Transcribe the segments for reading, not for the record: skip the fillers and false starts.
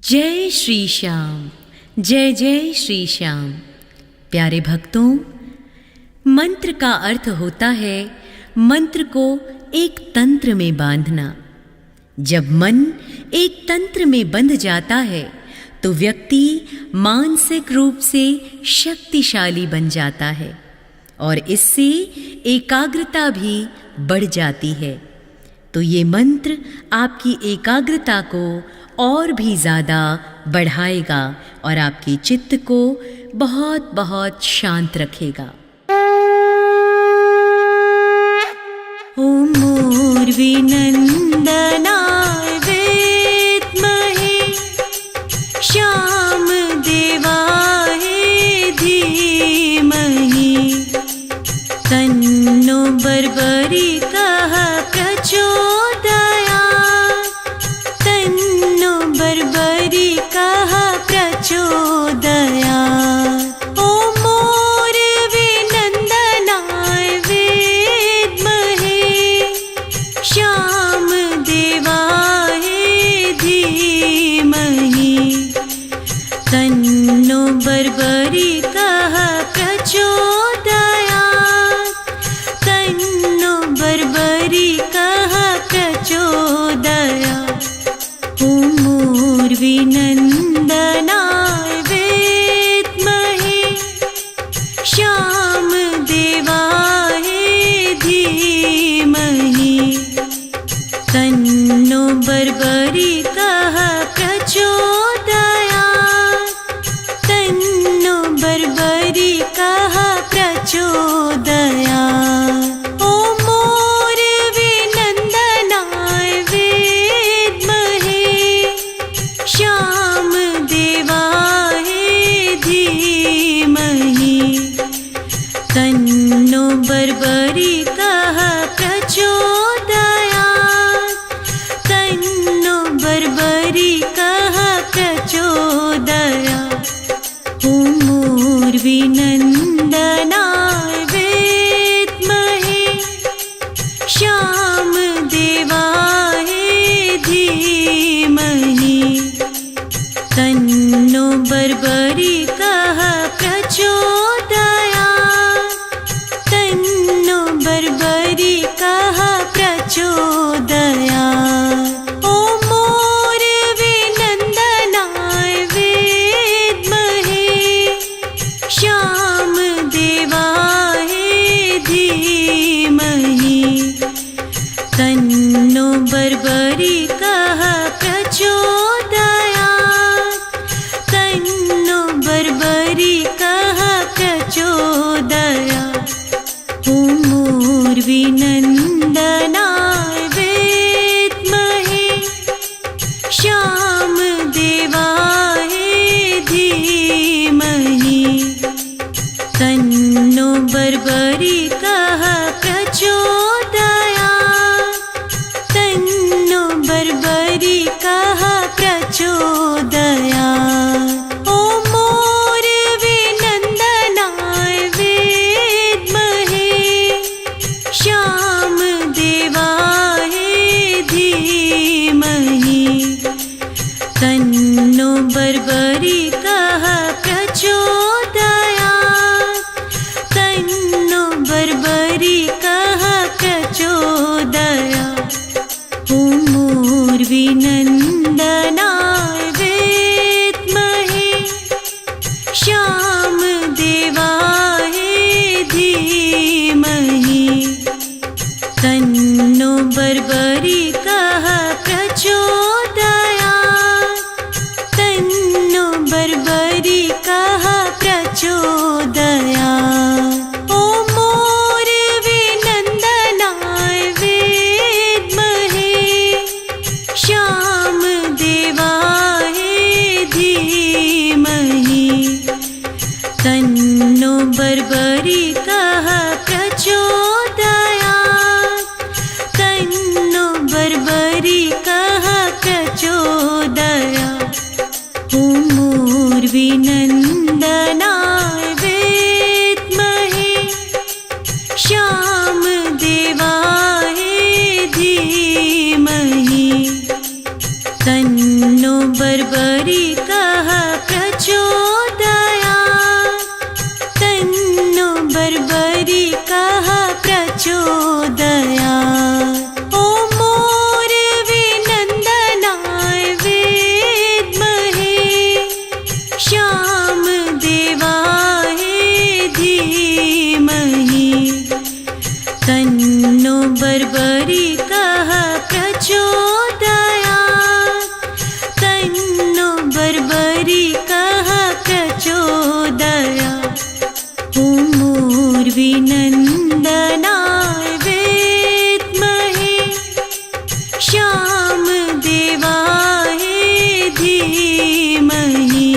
जय श्री श्याम, जय जय श्री श्याम। प्यारे भक्तों, मंत्र का अर्थ होता है मंत्र को एक तंत्र में बांधना। जब मन एक तंत्र में बंध जाता है तो व्यक्ति मानसिक रूप से शक्तिशाली बन जाता है और इससे एकाग्रता भी बढ़ जाती है। तो ये मंत्र आपकी एकाग्रता को और भी ज़्यादा बढ़ाएगा और आपके चित्त को बहुत बहुत शांत रखेगा। ओम मूर्विनंदनाय विद्महे श्याम देवाय धीमहि तन्नो बर्बरिकः प्रचोदयात् तन्नो बर्बरिकः प्रचोदयात्। ओम मूर्विनंदनाय विद्महे श्याम देवाय धीमहि तन्नो बर्बरिकः प्रचोदयात् तन्नो बर्बरिकः प्रचोदयात्। ओम मूर्विनंदनाय विद्महे श्याम देवाय धीमहि तन्नो बर्बरिकः प्रचोदयात् तन्नो बर्बरिकः प्रचोदयात्। ओम मूर्विनंदनाय विद्महे श्याम देवाय धीमहि तन्नो बर्बरिकः प्रचोदयात् तन्नो बर्बरिकः प्रचोदयात्। ओम मूर्विनंदनाय विद्महे श्याम देवाय धीमहि तन्नो बर्बरिकः प्रचोदयात् तन्नो बर्बरिकः प्रचोदयात्। ओम मूर्विनंदनाय विद्महे श्याम देवाय धीमहि तन्नो बर्बरिकः प्रचोदयात् तन्नो बर्बरिकः प्रचोदयात्। ओम मूर्विनंदनाय विद्महे श्याम देवाय धीमहि तन्नो बर्बरिकः प्रचोदयात् तन्नो बर्बरिकः प्रचोदयात्। ओम मूर्विनंदनाय विद्महे श्याम देवाय धीमहि तन्नो बर्बरिकः प्रचोदयात् तन्नो बर्बरिकः प्रचोदयात्। ओम मूर्विनंदनाय विद्महे श्याम देवाय धीमहि तन्नो बर्बरिकः प्रचोदयात् तन्नो बर्बरिकः प्रचोदयात्। ओम मूर्विनंदनाय विद्महे श्याम देवाय तन्नो बर्बरिकः प्रचोदयात्, तन्नो बर्बरिकः प्रचोदयात्। ॐ मोरविनन्दनाय विद्महे, श्यामदेवाय धीमहि, तन्नो बर्बरिकः प्रचोदयात्, तन्नो बर्बरिकः प्रचोदयात्। ॐ मोरविनन्दनाय विद्महे, श्यामदेवाय धीमहि,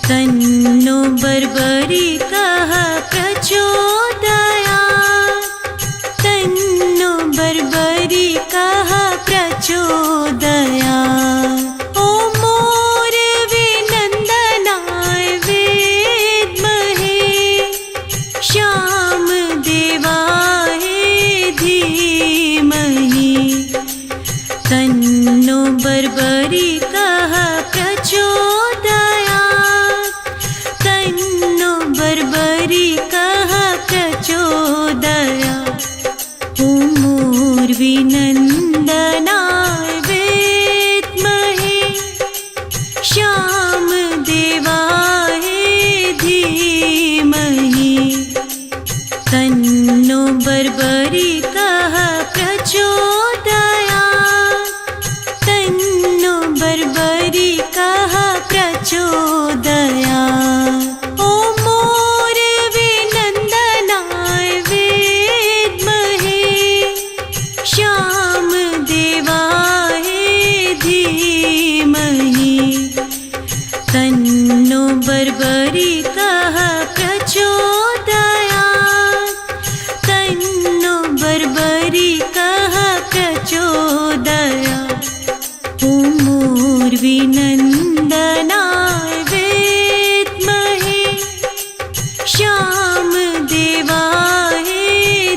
तन्नो बर्बरिकः प्रचोदयात्, तन्नो बर्बरिकः प्रचोदयात्। ॐ मोरविनन्दनाय विद्महे, श्यामदेवाय धीमहि, तन्नो बर्बरिकः प्रचोदयात्, तन्नो बर्बरिकः प्रचोदयात्। ॐ मोरविनन्दनाय विद्महे, श्यामदेवाय धीमहि, तन्नो बर्बरिकः प्रचोदयात्, तन्नो बर्बरिकः प्रचोदयात्। ॐ मोरविनन्दनाय विद्महे, श्यामदेवाय धीमहि, तन्नो बर्बरिकः प्रचोदयात्, तन्नो बर्बरिकः प्रचोदयात्। ॐ मोरविनन्दनाय विद्महे, श्यामदेवाय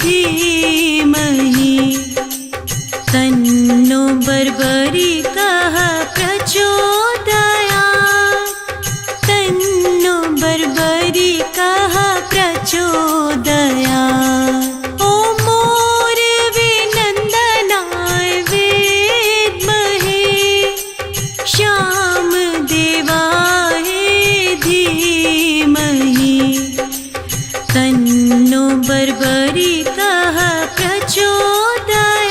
धीमहि, तन्नो बर्बरिकः प्रचोदयात्, तन्नो बर्बरिकः प्रचोदयात्। ॐ मोरविनन्दनाय विद्महे, श्यामदेवाय धीमहि, तन्नो बर्बरिकः प्रचोदयात्,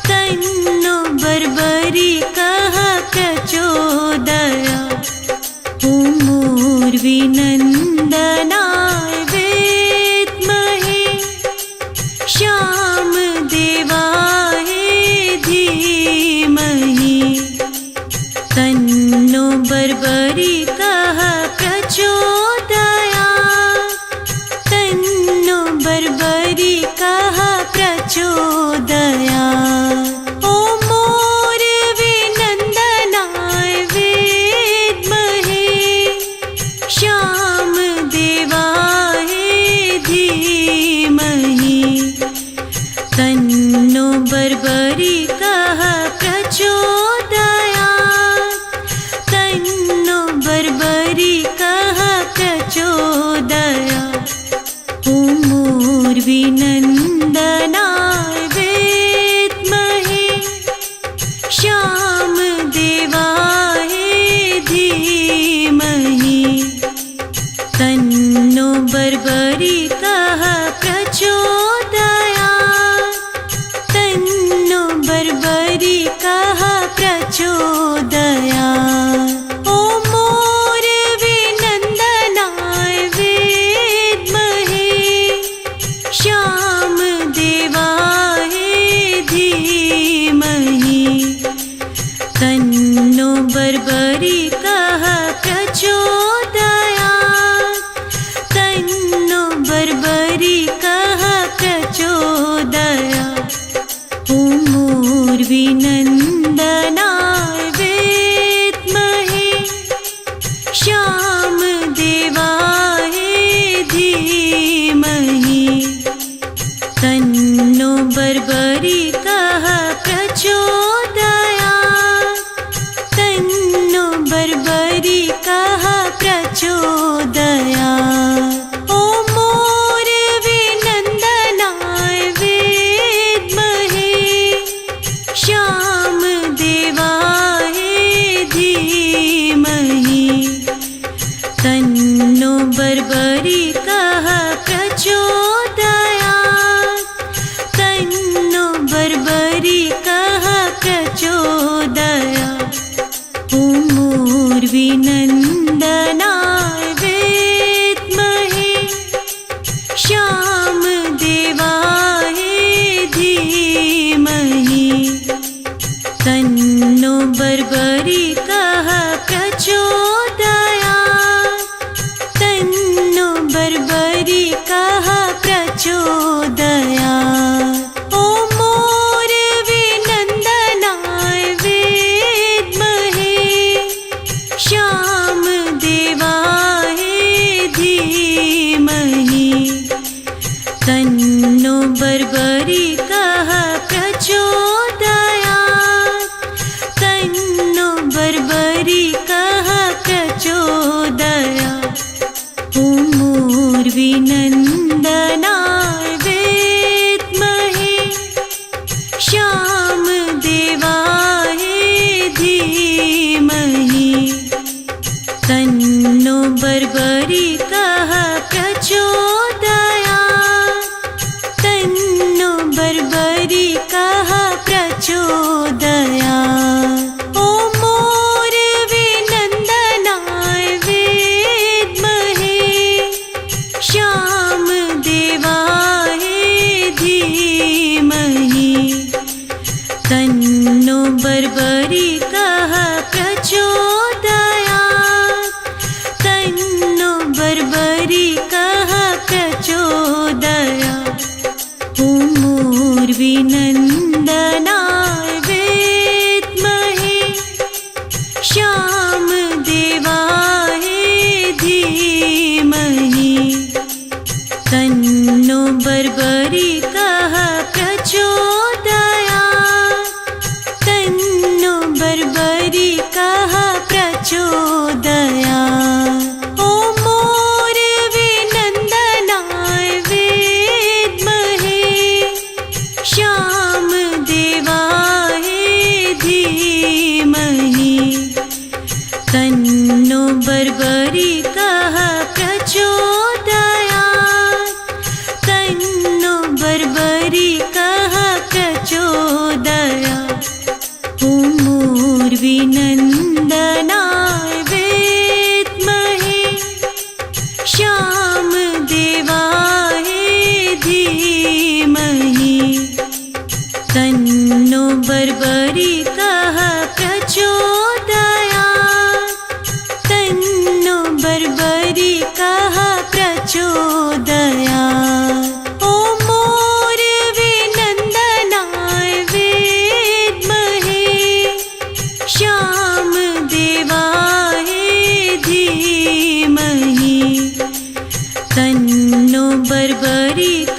तन्नो बर्बरिकः प्रचोदयात्। ॐ मोरविनन्दनाय विद्महे, श्यामदेवाय धीमहि, तन्नो बर्बरिकः प्रचोदयात्, तन्नो बर्बरिकः प्रचोदयात्। ॐ मोरविनन्दनाय विद्महे, श्यामदेवाय धीमहि, तन्नो बर्बरिकः प्रचोदयात्, तन्नो बर्बरिकः प्रचोदयात्। ॐ मोरविनन्दनाय विद्महे, श्यामदेवाय धीमहि, तन्नो बर्बरिकः प्रचोदयात्, तन्नो बर्बरिकः प्रचोदयात्। ॐ मोरविनन्दनाय विद्महे, श्यामदेवाय धीमहि, तन्नो बर्बरिकः प्रचोदयात्, तन्नो बर्बरिकः प्रचोदयात्। ॐ मोरविनन्दनाय विद्महे, श्यामदेवाय धीमहि, तन्नो बर्बरिकः प्रचोदयात्, प्रचोदया ॐ मूर्विनन्दनाय विद्महे श्यामदेवाय धीमहि तन्नो बर्बरिकः प्रचोदयात् तन्नो बर्बरिकः प्रचोदयात् ॐ मूर्विनन्दनाय विद्महे श्यामदेवाय धीमहि तन्नो बर्बरिकः प्रचोदयात् तन्नो बर्बरिकः प्रचोदयात् ॐ मूर्विनन्दनाय विद्महे श्यामदेवाय धीमहि तन्नो बर्बरिकः प्रचोदयात् तन्नो बर्बरिकः प्रचोदयात् ॐ मूर्विनन्दनाय विद्महे श्यामदेवाय धीमहि तन्नो बर्बरिकः प्रचोदयात् तन्नो बर्बरिकः प्रचोदयात् ॐ मूर्विनन्दनाय विद्महे श्यामदेवाय धीमहि तन्नो बर्बरिकः प्रचोदयात् तन्नो बर्बरिकः प्रचोदयात् ॐ मूर्विनन्दनाय विद्महे श्यामदेवाय धीमहि तन्नो बर्बरिकः प्रचोदयात् तन्नो बर्बरिकः प्रचोदयात् ॐ मूर्विनन्दनाय विद्महे श्यामदेवाय धीमहि तन्नो बर्बरिकः प्रचोदयात् तन्नो बर्बरिकः प्रचोदयात् ॐ मूर्विनन्दनाय विद्महे श्यामदेवाय धीमहि तन्नो बर्बरिकः